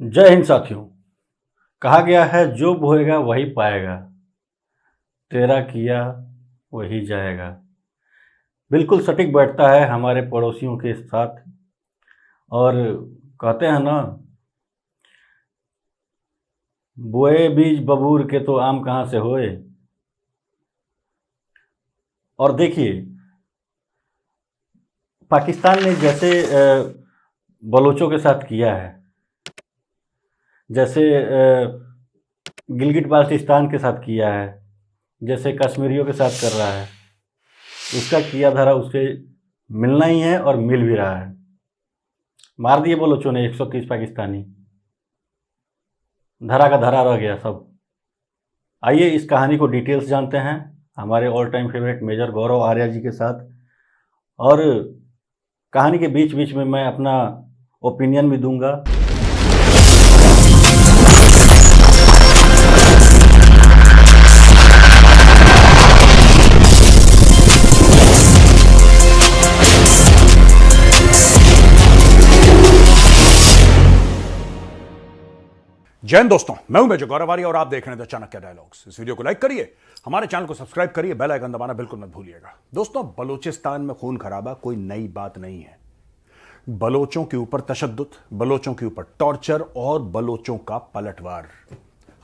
जय हिंद साथियों। कहा गया है जो बोएगा वही पाएगा, तेरा किया वही जाएगा। बिल्कुल सटीक बैठता है हमारे पड़ोसियों के साथ। और कहते हैं ना, बोए बीज बबूर के तो आम कहाँ से होए। और देखिए, पाकिस्तान ने जैसे बलोचों के साथ किया है, जैसे गिलगिट बाल्टिस्तान के साथ किया है, जैसे कश्मीरियों के साथ कर रहा है, उसका किया धरा उसके मिलना ही है और मिल भी रहा है। मार दिए बलोचों ने 130 पाकिस्तानी, धरा का धरा रह गया सब। आइए इस कहानी को डिटेल्स जानते हैं हमारे ऑल टाइम फेवरेट मेजर गौरव आर्या जी के साथ। और कहानी के बीच बीच में मैं अपना ओपिनियन भी दूंगा। जय हिंद दोस्तों, मैं हूं मेजर गौरव आर्या और आप देख रहे हैं द चाणक्य डायलॉग्स। इस वीडियो को लाइक करिए, हमारे चैनल को सब्सक्राइब करिए, बेल आइकन दबाना बिल्कुल मत भूलिएगा। दोस्तों, बलूचिस्तान में खून खराबा कोई नई बात नहीं है। बलोचों के ऊपर तशद्दुद, बलोचों के ऊपर टॉर्चर और बलोचों का पलटवार,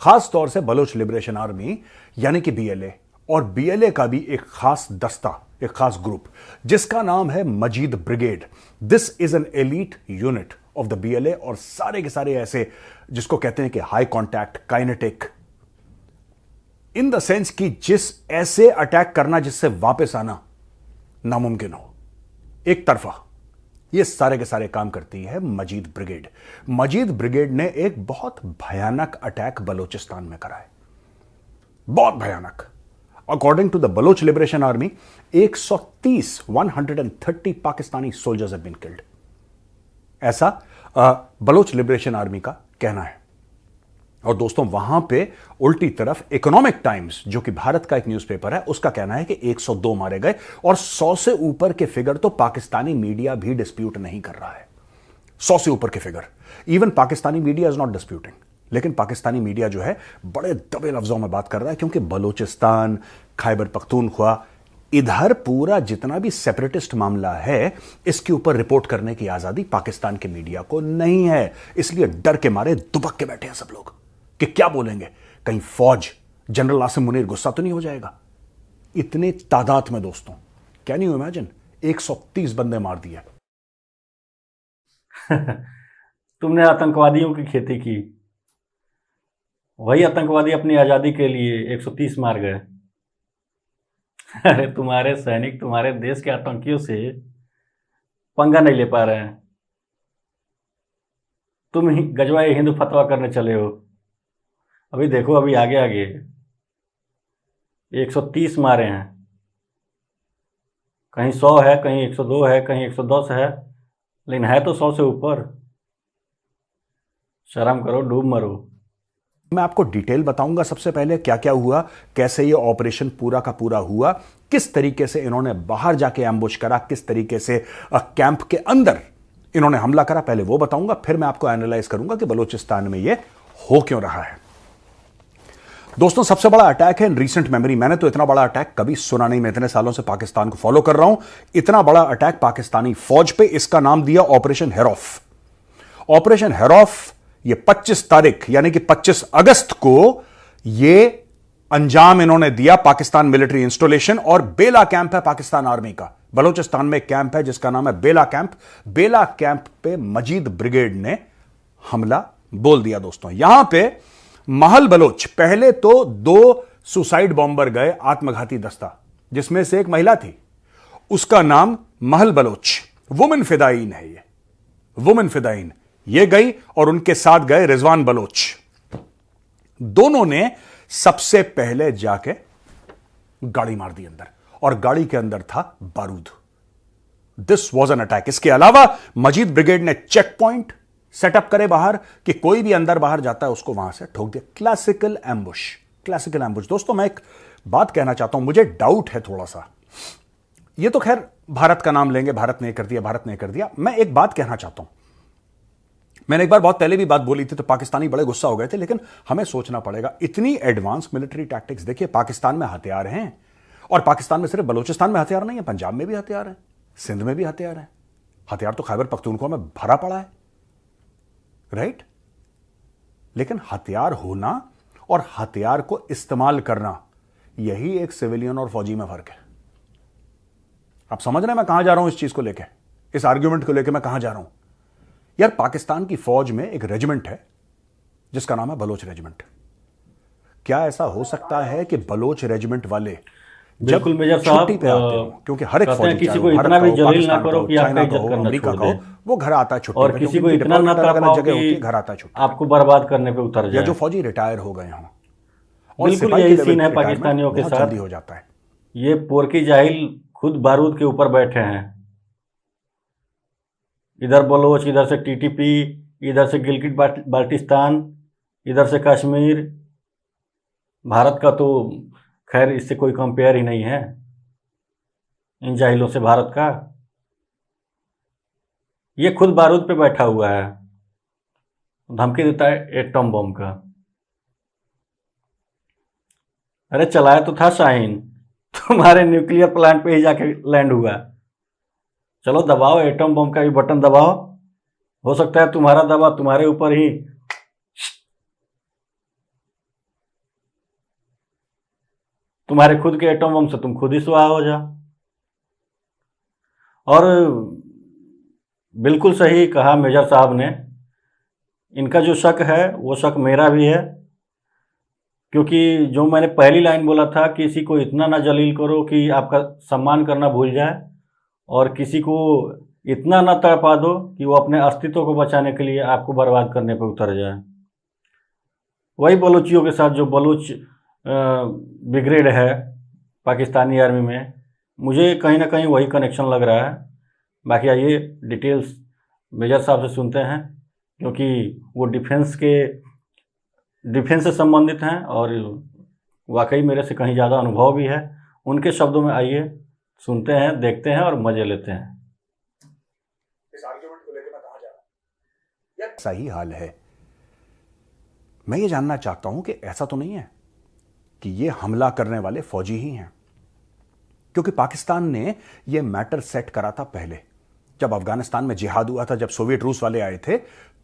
खास तौर से बलोच लिबरेशन आर्मी यानी कि बीएलए, और बीएलए का भी एक खास दस्ता, एक खास ग्रुप जिसका नाम है Majeed brigade. This is an elite unit of the BLA और सारे के सारे ऐसे जिसको कहते हैं कि high contact kinetic, in the sense कि जिस ऐसे अटैक करना जिससे वापस आना नामुमकिन हो, एक तरफा, ये सारे के सारे काम करती है मजीद ब्रिगेड। मजीद ब्रिगेड ने एक बहुत भयानक अटैक बलोचिस्तान में करा है, बहुत भयानक। According to the Baloch Liberation Army 130 Pakistani soldiers have been killed, ऐसा बलोच लिबरेशन आर्मी का कहना है। और दोस्तों, वहां पे उल्टी तरफ इकोनॉमिक टाइम्स, जो कि भारत का एक न्यूज़पेपर है, उसका कहना है कि 102 मारे गए और 100 से ऊपर के फिगर तो पाकिस्तानी मीडिया भी डिस्प्यूट नहीं कर रहा है। 100 से ऊपर के figure even Pakistani media is not disputing, लेकिन पाकिस्तानी मीडिया जो है बड़े दबे लफ्जों में बात कर रहा है, क्योंकि बलूचिस्तान, खैबर पख्तूनख्वा, इधर पूरा जितना भी सेपरेटिस्ट मामला है, इसके ऊपर रिपोर्ट करने की आजादी पाकिस्तान के मीडिया को नहीं है। इसलिए डर के मारे दुबक के बैठे हैं सब लोग कि क्या बोलेंगे, कहीं फौज, जनरल आसिम मुनीर गुस्सा तो नहीं हो जाएगा। इतने तादाद में दोस्तों, कैन यू इमेजिन, 130 बंदे मार दिए। तुमने आतंकवादियों की खेती की, वही आतंकवादी अपनी आज़ादी के लिए 130 मार गए। अरे तुम्हारे सैनिक तुम्हारे देश के आतंकियों से पंगा नहीं ले पा रहे हैं, तुम ही गजवाए हिंद फतवा करने चले हो। अभी देखो, अभी आगे आगे 130 मारे हैं, कहीं 100 है, कहीं 102 है, कहीं 110 है, लेकिन है तो 100 से ऊपर। शर्म करो, डूब मरो। मैं आपको डिटेल बताऊंगा सबसे पहले क्या क्या हुआ, कैसे ये ऑपरेशन पूरा का पूरा हुआ, किस तरीके से इन्होंने बाहर जाके एम्बुश करा, किस तरीके से कैंप के अंदर इन्होंने हमला करा, पहले वो बताऊंगा। फिर मैं आपको एनालाइज करूंगा कि बलूचिस्तान में ये हो क्यों रहा है। दोस्तों, सबसे बड़ा अटैक है इन रीसेंट मेमोरी। मैंने तो इतना बड़ा अटैक कभी सुना नहीं, मैं इतने सालों से पाकिस्तान को फॉलो कर रहा हूं। इतना बड़ा अटैक पाकिस्तानी फौज पे, इसका नाम दिया ऑपरेशन हेरॉफ। ऑपरेशन हेरॉफ ये 25 तारीख यानी कि 25 अगस्त को ये अंजाम इन्होंने दिया पाकिस्तान मिलिट्री इंस्टॉलेशन और बेला कैंप है पाकिस्तान आर्मी का। बलूचिस्तान में कैंप है जिसका नाम है बेला कैंप। बेला कैंप पे मजीद ब्रिगेड ने हमला बोल दिया। दोस्तों, यहां पे महल बलोच, पहले तो 2 सुसाइड बॉम्बर गए, आत्मघाती दस्ता, जिसमें से एक महिला थी, उसका नाम महल बलोच, वुमेन फिदाइन है। ये वुमेन फिदाइन ये गई और उनके साथ गए रिजवान बलोच। दोनों ने सबसे पहले जाके गाड़ी मार दी अंदर, और गाड़ी के अंदर था बारूद। This was an attack. इसके अलावा मजीद ब्रिगेड ने चेक पॉइंट सेटअप करे बाहर कि कोई भी अंदर बाहर जाता है उसको वहां से ठोक दिया। Classical ambush, classical ambush. दोस्तों, मैं एक बात कहना चाहता हूं, मुझे डाउट है थोड़ा सा। ये तो खैर भारत का नाम लेंगे, भारत ने कर दिया, भारत ने कर दिया। मैं एक बात कहना चाहता हूं, मैंने एक बार बहुत पहले भी बात बोली थी तो पाकिस्तानी बड़े गुस्सा हो गए थे, लेकिन हमें सोचना पड़ेगा। इतनी एडवांस मिलिट्री टैक्टिक्स, देखिए पाकिस्तान में हथियार हैं, और पाकिस्तान में सिर्फ बलूचिस्तान में हथियार नहीं है, पंजाब में भी हथियार है, सिंध में भी हथियार है, हथियार तो खैबर पख्तूनख्वा में भरा पड़ा है, राइट। लेकिन हथियार होना और हथियार को इस्तेमाल करना, यही एक सिविलियन और फौजी में फर्क है। आप समझ रहे हैं मैं कहां जा रहा हूं इस चीज को लेकर, इस आर्ग्यूमेंट को लेकर मैं कहां जा रहा हूं। यार पाकिस्तान की फौज में एक रेजिमेंट है जिसका नाम है बलोच रेजिमेंट। क्या ऐसा हो सकता है कि बलोच रेजिमेंट वाले जब बिल्कुल मेजर साहब, छुट्टी पे आते हो, क्योंकि हर एक कहते हैं फौजी, किसी चाहे को वो भारत इतना का भी हो, जलील ना पाकिस्तान का करो हो, कि आपका चाइना का इज्जत हो, करना अमेरिका छोड़ का हो, दे, वो घर आता है छुट्टी और पे, किसी क्योंकि को उनकी इतना ना डिप्लॉयमेंट कर अलग अलग पाओ जगह होती है, कि घर आता है छुट्टी आपको बर्बाद करने पे उतर पे, या जाए। जो फौजी रिटायर हो गए हों। और बिल्कुल सिपाही की यही लेवल सीन पे है रिटायरमेंट पाकिस्तानियों के बहुत साथ। जल्दी हो जाता है। ये पोरकी जाहिल खुद बारूद के ऊपर बैठे हैं, इधर बलोच, इधर से टीटीपी, इधर से गिलगिट बाल्टिस्तान, इधर से कश्मीर। भारत का तो खैर इससे कोई कंपेयर ही नहीं है इन जाहिलों से, भारत का। ये खुद बारूद पे बैठा हुआ है, धमकी देता है एटम बम का। अरे चलाया तो था शाहीन, तुम्हारे न्यूक्लियर प्लांट पे ही जाके लैंड हुआ। चलो दबाओ एटम बम का भी बटन दबाओ, हो सकता है तुम्हारा दबा तुम्हारे ऊपर ही तुम्हारे खुद के एटम बम से तुम खुद ही स्वाहा हो जाओ। और बिल्कुल सही कहा मेजर साहब ने, इनका जो शक है वो शक मेरा भी है, क्योंकि जो मैंने पहली लाइन बोला था, किसी को इतना ना जलील करो कि आपका सम्मान करना भूल जाए, और किसी को इतना ना तड़पा दो कि वो अपने अस्तित्व को बचाने के लिए आपको बर्बाद करने पर उतर जाए। वही बलूचियों के साथ जो बलूच ब्रिगेड है पाकिस्तानी आर्मी में, मुझे कहीं ना कहीं वही कनेक्शन लग रहा है। बाकी आइए डिटेल्स मेजर साहब से सुनते हैं, क्योंकि वो डिफेंस से संबंधित हैं और वाकई मेरे से कहीं ज़्यादा अनुभव भी है। उनके शब्दों में आइए सुनते हैं, देखते हैं और मजे लेते हैं। इस आर्गुमेंट को लेकर मैं कहां जा रहा हूं। सही हाल है। मैं ये जानना चाहता हूं कि ऐसा तो नहीं है कि ये हमला करने वाले फौजी ही हैं, क्योंकि पाकिस्तान ने ये मैटर सेट करा था पहले, जब अफगानिस्तान में जिहाद हुआ था, जब सोवियत रूस वाले आए थे,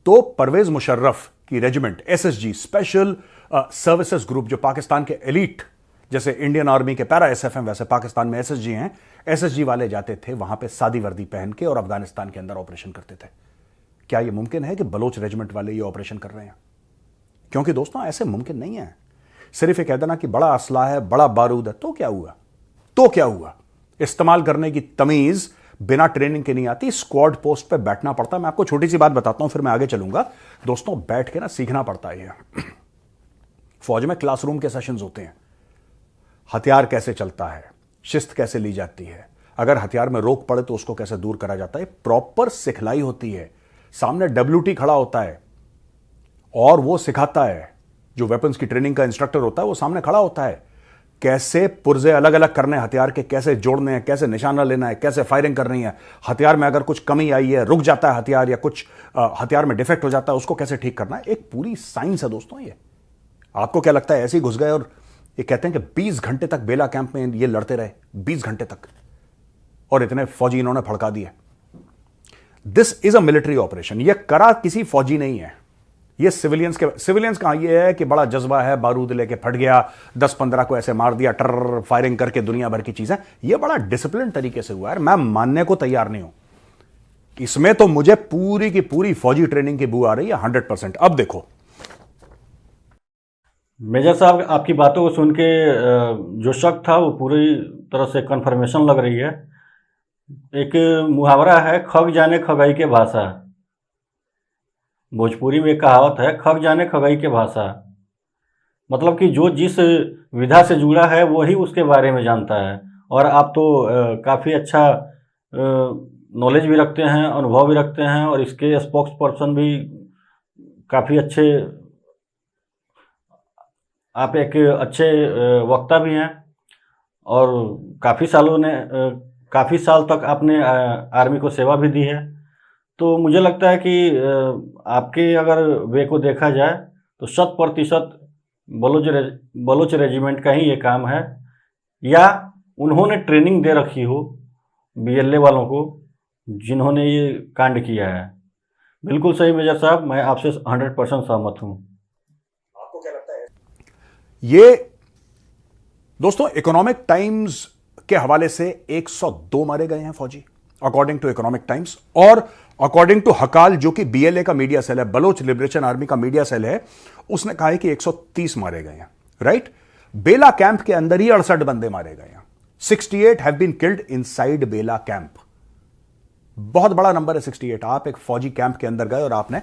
तो परवेज मुशर्रफ की regiment SSG, special services group, जो पाकिस्तान के एलीट, जैसे इंडियन आर्मी के पैरा एसएफएम, वैसे पाकिस्तान में एसएसजी हैं, एसएसजी वाले जाते थे वहां पे सादी वर्दी पहन के और अफगानिस्तान के अंदर ऑपरेशन करते थे। क्या यह मुमकिन है कि बलोच रेजिमेंट वाले ये ऑपरेशन कर रहे हैं? क्योंकि दोस्तों ऐसे मुमकिन नहीं है। सिर्फ ये कह देना कि बड़ा असला है, बड़ा बारूद है, तो क्या हुआ? तो क्या हुआ? इस्तेमाल करने की तमीज बिना ट्रेनिंग के नहीं आती, स्क्वाड पोस्ट पे बैठना पड़ता है। मैं आपको छोटी सी बात बताता हूं, फिर मैं आगे चलूंगा। दोस्तों बैठ के ना सीखना पड़ता है। फौज में क्लासरूम के सेशंस होते हैं, हथियार कैसे चलता है, शिस्त कैसे ली जाती है, अगर हथियार में रोक पड़े तो उसको कैसे दूर करा जाता है, प्रॉपर सिखलाई होती है। सामने डब्ल्यूटी खड़ा होता है और वो सिखाता है, जो वेपन्स की ट्रेनिंग का इंस्ट्रक्टर होता है वो सामने खड़ा होता है, कैसे पुर्जे अलग अलग करने हैं हथियार के, कैसे जोड़ने हैं, कैसे निशाना लेना है, कैसे फायरिंग करनी है, हथियार में अगर कुछ कमी आई है, रुक जाता है हथियार, या कुछ हथियार में डिफेक्ट हो जाता है, उसको कैसे ठीक करना है। एक पूरी साइंस है दोस्तों ये। आपको क्या लगता है ऐसे ही घुस गए और ये कहते हैं कि 20 घंटे तक बेला कैंप में ये लड़ते रहे, 20 घंटे तक, और इतने फौजी इन्होंने फड़का दिए। This is a military operation. ये करा किसी फौजी नहीं है, ये सिविलियंस का ये है कि बड़ा जज्बा है, बारूद लेके फट गया, 10-15 को ऐसे मार दिया, टर फायरिंग करके, दुनिया भर की चीजें। ये बड़ा डिसिप्लिन तरीके से हुआ है। मैं मानने को तैयार नहीं हूं, इसमें तो मुझे पूरी की पूरी फौजी ट्रेनिंग की बू आ रही है 100%। अब देखो मेजर साहब, आपकी बातों को सुन के जो शक था वो पूरी तरह से कंफर्मेशन लग रही है। एक मुहावरा है, खग जाने खगई के भाषा। भोजपुरी में एक कहावत है, खग जाने खगई के भाषा। मतलब कि जो जिस विधा से जुड़ा है वही उसके बारे में जानता है। और आप तो काफ़ी अच्छा नॉलेज भी रखते हैं, अनुभव भी रखते हैं, और इसके स्पोक्स पर्सन भी काफ़ी अच्छे, आप एक अच्छे वक्ता भी हैं, और काफ़ी साल तक आपने आर्मी को सेवा भी दी है। तो मुझे लगता है कि आपके अगर वे को देखा जाए तो 100% बलोच रेजिमेंट का ही ये काम है, या उन्होंने ट्रेनिंग दे रखी हो बीएलए वालों को जिन्होंने ये कांड किया है। बिल्कुल सही मेजर साहब, मैं आपसे 100% सहमत हूँ। आपको क्या लगता है? ये दोस्तों इकोनॉमिक टाइम्स के हवाले से 102 मारे गए हैं फौजी, अकॉर्डिंग टू इकोनॉमिक टाइम्स, और अकॉर्डिंग टू हकाल जो कि बीएलए का मीडिया सेल है, बलोच लिबरेशन आर्मी का मीडिया सेल है, उसने कहा है कि 130 मारे गए हैं। राइट? बेला कैंप के अंदर ही 68 बंदे मारे गए हैं। 68 have been killed inside Bela camp. बहुत बड़ा नंबर है 68। आप एक फौजी कैंप के अंदर गए और आपने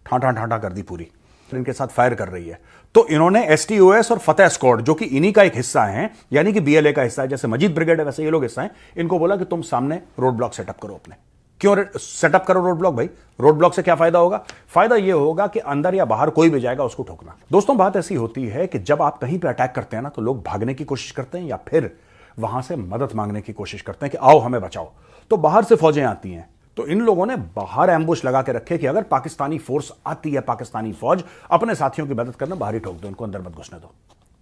ठाठा ठाठा कर दी पूरी, इनके साथ फायर कर रही है। तो इन्होंने एसटीओएस और फतेह स्क्वाड जो कि इन्हीं का एक हिस्सा है, यानी कि बीएलए का हिस्सा है, जैसे मजीद ब्रिगेड है वैसे ये लोग हिस्सा है, इनको बोला कि तुम सामने रोड ब्लॉक सेटअप करो अपने। क्यों सेटअप करो रोड ब्लॉक? भाई रोड ब्लॉक से क्या फायदा होगा? फायदा यह होगा कि अंदर या बाहर कोई भी जाएगा उसको ठोकना। दोस्तों बात ऐसी होती है कि जब आप कहीं पे अटैक करते हैं ना, तो लोग भागने की कोशिश करते हैं या फिर वहां से मदद मांगने की कोशिश करते हैं कि आओ हमें बचाओ। तो बाहर से फौजें आती हैं, तो इन लोगों ने बाहर एम्बुश लगा के रखे कि अगर पाकिस्तानी फोर्स आती है, पाकिस्तानी फौज, अपने साथियों की मदद करना, बाहर ही ठोक दो, उनको अंदर मत घुसने दो।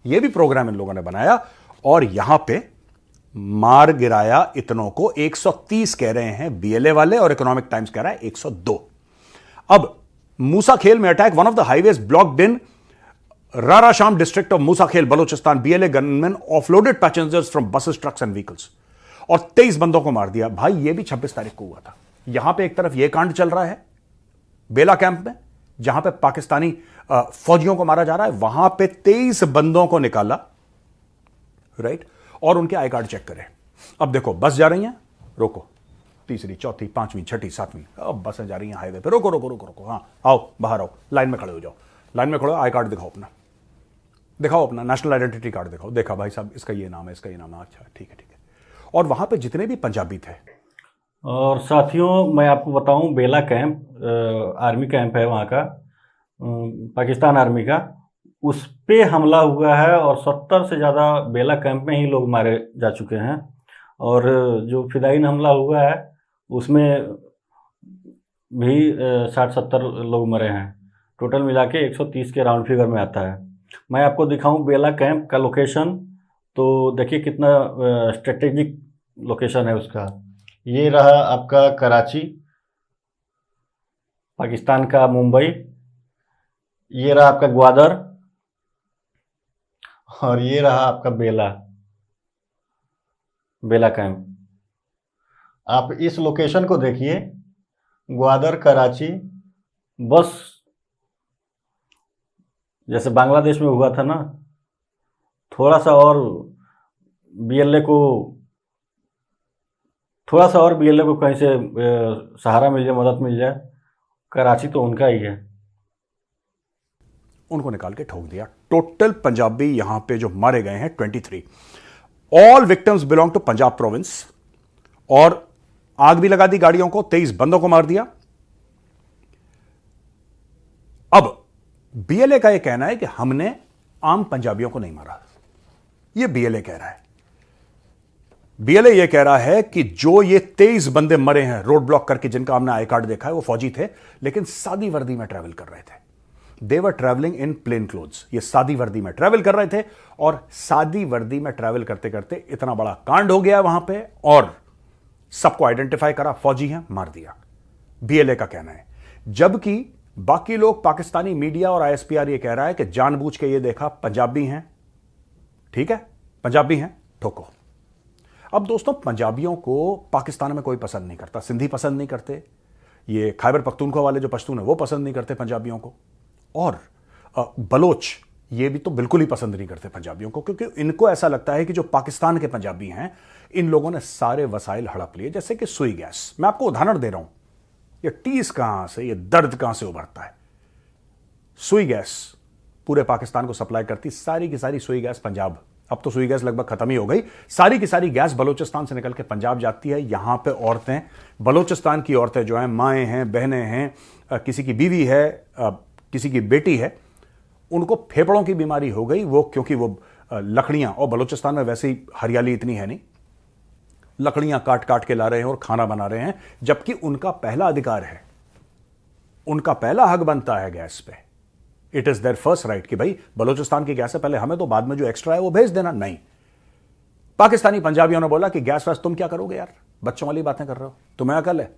यह भी प्रोग्राम इन लोगों ने बनाया और यहां पे मार गिराया इतनों को 130 कह रहे हैं बीएलए वाले, और इकोनॉमिक टाइम्स कह रहा है 102। अब मूसा खेल में attack, one of the highways blocked in Rarasham district of Musa Khel Balochistan, BLA gunman offloaded passengers from buses, trucks and vehicles, और 23 बंदों को मार दिया। भाई ये भी 26 तारीख को हुआ था। यहां पे एक तरफ यह कांड चल रहा है बेला कैंप में, जहां पे पाकिस्तानी फौजियों को मारा जा रहा है, वहां पे 23 बंदों को निकाला, राइट, और उनके आई कार्ड चेक करें। अब देखो बस जा रही हैं, रोको, तीसरी, चौथी, पांचवीं, छठी, सातवीं, अब बसें जा रही हैं हाईवे पे, रोको रोको रोको रोको, हाँ आओ बाहर आओ, लाइन में खड़े हो जाओ, लाइन में खड़े हो, आई कार्ड दिखाओ अपना, दिखाओ अपना नेशनल आइडेंटिटी कार्ड दिखाओ। देखा भाई साहब इसका ये नाम है, इसका ये नाम है, अच्छा ठीक है ठीक है। और वहां पे जितने भी पंजाबी थे, और साथियों मैं आपको बताऊं, बेला कैंप आर्मी कैंप है वहाँ का, पाकिस्तान आर्मी का, उस पे हमला हुआ है और 70 से ज़्यादा बेला कैंप में ही लोग मारे जा चुके हैं। और जो फिदायीन हमला हुआ है उसमें भी 60-70 लोग मरे हैं। टोटल मिला के 130 के राउंड फिगर में आता है। मैं आपको दिखाऊं बेला कैंप का लोकेशन, तो देखिए कितना स्ट्रेटेजिक लोकेशन है उसका। ये रहा आपका कराची, पाकिस्तान का मुंबई, ये रहा आपका ग्वादर, और ये रहा आपका बेला कैंप। आप इस लोकेशन को देखिए, ग्वादर, कराची, बस जैसे बांग्लादेश में हुआ था ना, थोड़ा सा और बीएलए को कहीं से सहारा मिल जाए, मदद मिल जाए। कराची तो उनका ही है, उनको निकाल के ठोक दिया। टोटल पंजाबी यहां पे जो मारे गए हैं 23। All victims belong to Punjab province, और आग भी लगा दी गाड़ियों को, 23 बंदों को मार दिया। अब बीएलए का यह कहना है कि हमने आम पंजाबियों को नहीं मारा, यह बीएलए कह रहा है। बीएलए यह कह रहा है कि जो ये 23 बंदे मरे हैं रोड ब्लॉक करके, जिनका हमने आई कार्ड देखा है, वो फौजी थे लेकिन सादी वर्दी में ट्रैवल कर रहे थे। They were travelling in plain clothes, ये सादी वर्दी में ट्रैवल कर रहे थे, और सादी वर्दी में ट्रैवल करते करते इतना बड़ा कांड हो गया वहां पे, और सबको आइडेंटिफाई करा, फौजी हैं, मार दिया, बीएलए का कहना है। जबकि बाकी लोग, पाकिस्तानी मीडिया और आईएसपीआर ये कह रहा है कि जानबूझ के ये देखा पंजाबी हैं, ठीक है पंजाबी हैं, ठोको। अब दोस्तों पंजाबियों को पाकिस्तान में कोई पसंद नहीं करता, सिंधी पसंद नहीं करते, ये खैबर पख्तूनख्वा वाले जो पश्तून है वो पसंद नहीं करते पंजाबियों को, और बलोच ये भी तो बिल्कुल ही पसंद नहीं करते पंजाबियों को, क्योंकि इनको ऐसा लगता है कि जो पाकिस्तान के पंजाबी हैं, इन लोगों ने सारे वसाइल हड़प लिए, जैसे कि सुई गैस। मैं आपको उदाहरण दे रहा हूं, ये टीस कहां से, ये दर्द कहां से उभरता है। सुई गैस पूरे पाकिस्तान को सप्लाई करती, सारी की सारी सुई गैस पंजाब, अब तो सुई गैस लगभग खत्म ही हो गई, सारी की सारी गैस बलूचिस्तान से निकल के पंजाब जाती है। यहां पे औरतें, बलूचिस्तान की औरतें जो हैं, माएँ हैं, बहनें हैं, किसी की बीवी है, किसी की बेटी है, उनको फेफड़ों की बीमारी हो गई, वो क्योंकि वो लकड़ियां, और बलूचिस्तान में वैसे ही हरियाली इतनी है नहीं, लकड़ियां काट काट के ला रहे हैं और खाना बना रहे हैं, जबकि उनका पहला अधिकार है, उनका पहला हक बनता है गैस पे। It is their first right कि भाई बलूचिस्तान की गैस है, पहले हमें तो, बाद में जो एक्स्ट्रा है वो भेज देना। नहीं, पाकिस्तानी पंजाबियों ने बोला कि गैस वैस तुम क्या करोगे यार, बच्चों वाली बातें कर रहे हो, तुम्हें अकल है,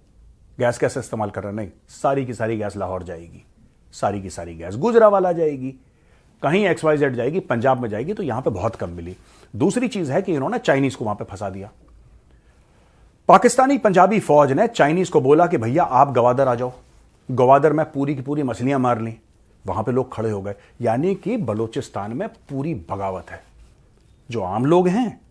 गैस कैसे इस्तेमाल कर रहे हो? नहीं, सारी की सारी गैस लाहौर जाएगी, सारी की सारी गैस गुजरावाला जाएगी, कहीं XYZ जाएगी, पंजाब में जाएगी, तो यहां पे बहुत कम मिली। दूसरी चीज है कि इन्होंने चाइनीज को वहां पे फंसा दिया। पाकिस्तानी पंजाबी फौज ने चाइनीज को बोला कि भैया आप गवादर आ जाओ, गवादर में पूरी की पूरी मछलियां मार ली, वहां पे लोग खड़े हो गए। यानी कि बलूचिस्तान में पूरी बगावत है, जो आम लोग हैं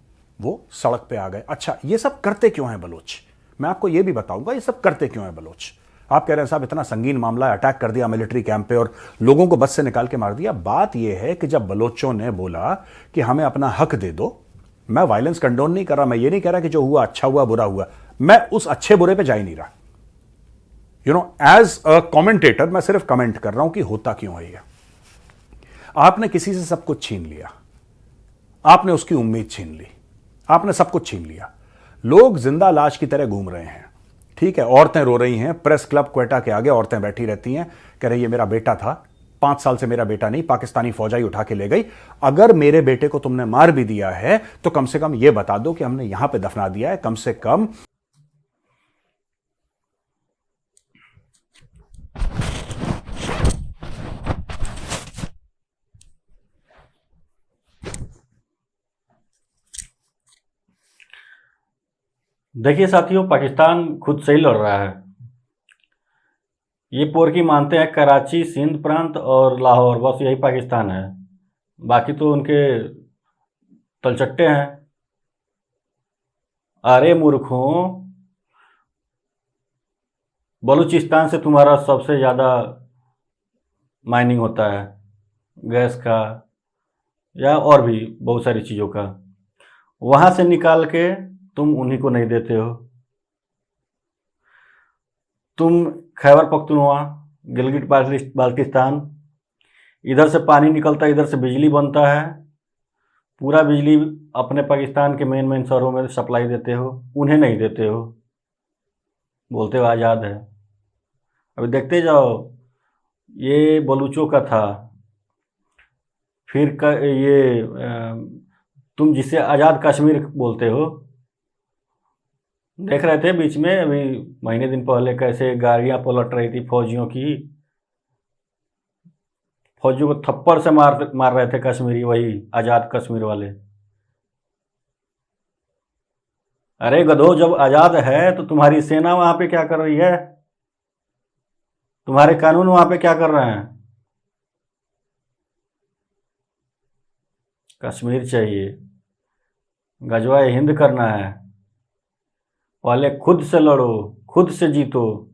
वो सड़क पे आ गए। अच्छा, ये सब करते क्यों हैं बलोच? मैं आपको ये भी बताऊंगा ये सब करते क्यों हैं बलोच। आप कह रहे हैं साहब इतना संगीन मामला है, अटैक कर दिया मिलिट्री कैंप पे और लोगों को बस से निकाल के मार दिया। बात यह है कि जब बलोचों ने बोला कि हमें अपना हक दे दो, मैं वायलेंस कंडोन नहीं कर रहा, मैं ये नहीं कह रहा कि जो हुआ अच्छा हुआ बुरा हुआ, मैं उस अच्छे बुरे पे जा ही नहीं रहा। एज अ कमेंटेटर मैं सिर्फ कमेंट कर रहा हूं कि होता क्यों है ये। आपने किसी से सब कुछ छीन लिया, आपने उसकी उम्मीद छीन ली, आपने सब कुछ छीन लिया। लोग जिंदा लाश की तरह घूम रहे हैं, ठीक है, औरतें रो रही हैं, प्रेस क्लब क्वेटा के आगे औरतें बैठी रहती हैं, कह रही ये मेरा बेटा था, 5 साल से मेरा बेटा नहीं, पाकिस्तानी फौजाई उठा के ले गई। अगर मेरे बेटे को तुमने मार भी दिया है तो कम से कम यह बता दो कि हमने यहां पे दफना दिया है, कम से कम। देखिए साथियों, पाकिस्तान खुद से ही लड़ रहा है। ये पोरकी मानते हैं कराची, सिंध प्रांत और लाहौर, बस यही पाकिस्तान है, बाकी तो उनके तलचट्टे हैं। अरे मूर्खों, बलूचिस्तान से तुम्हारा सबसे ज़्यादा माइनिंग होता है, गैस का या और भी बहुत सारी चीज़ों का, वहाँ से निकाल के तुम उन्हीं को नहीं देते हो। तुम खैबर पख्तूनख्वा, गिलगिट बाल्टिस्तान, इधर से पानी निकलता है, इधर से बिजली बनता है, पूरा बिजली अपने पाकिस्तान के मेन शहरों में सप्लाई देते हो, उन्हें नहीं देते हो, बोलते हो आज़ाद है। अभी देखते जाओ, ये बलूचों का था, फिर तुम जिसे आज़ाद कश्मीर बोलते हो, देख रहे थे बीच में अभी महीने दिन पहले कैसे गाड़ियां पलट रही थी फौजियों की, फौजियों को थप्पड़ से मार रहे थे कश्मीरी, वही आज़ाद कश्मीर वाले। अरे गधो, जब आज़ाद है तो तुम्हारी सेना वहां पे क्या कर रही है, तुम्हारे कानून वहां पे क्या कर रहे हैं? कश्मीर चाहिए, गजवाए हिंद करना है, पहले खुद से लड़ो, खुद से जीतो,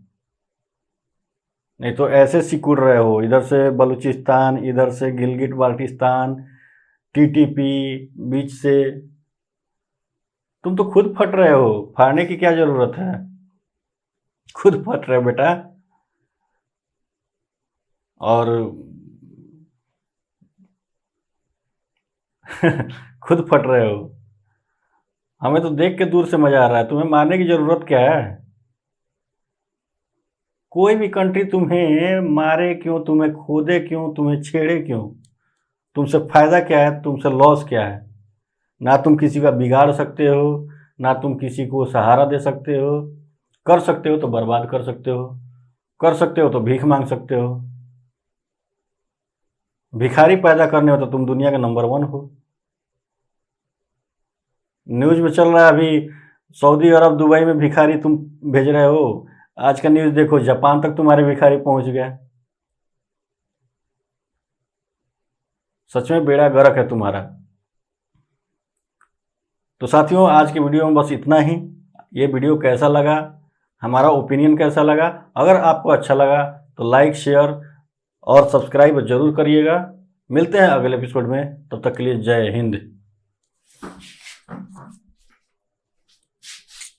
नहीं तो ऐसे सिकुड़ रहे हो, इधर से बलूचिस्तान, इधर से गिलगिट बाल्टिस्तान, TTP बीच से, तुम तो खुद फट रहे हो, फाड़ने की क्या जरूरत है, खुद फट रहे हो बेटा। और खुद फट रहे हो, हमें तो देख के दूर से मजा आ रहा है, तुम्हें मारने की जरूरत क्या है? कोई भी कंट्री तुम्हें मारे क्यों, तुम्हें खोदे क्यों, तुम्हें छेड़े क्यों? तुमसे फायदा क्या है, तुमसे लॉस क्या है? ना तुम किसी का बिगाड़ सकते हो, ना तुम किसी को सहारा दे सकते हो, कर सकते हो तो बर्बाद कर सकते हो, कर सकते हो तो भीख मांग सकते हो। भिखारी पैदा करने हो तो तुम दुनिया का नंबर 1 हो। न्यूज में चल रहा है अभी, सऊदी अरब, दुबई में भिखारी तुम भेज रहे हो, आज का न्यूज देखो, जापान तक तुम्हारे भिखारी पहुंच गए। सच में बेड़ा गर्क है तुम्हारा। तो साथियों, आज की वीडियो में बस इतना ही। ये वीडियो कैसा लगा, हमारा ओपिनियन कैसा लगा, अगर आपको अच्छा लगा तो लाइक, शेयर और सब्सक्राइब जरूर करिएगा। मिलते हैं अगले एपिसोड में, तब तक के लिए जय हिंद।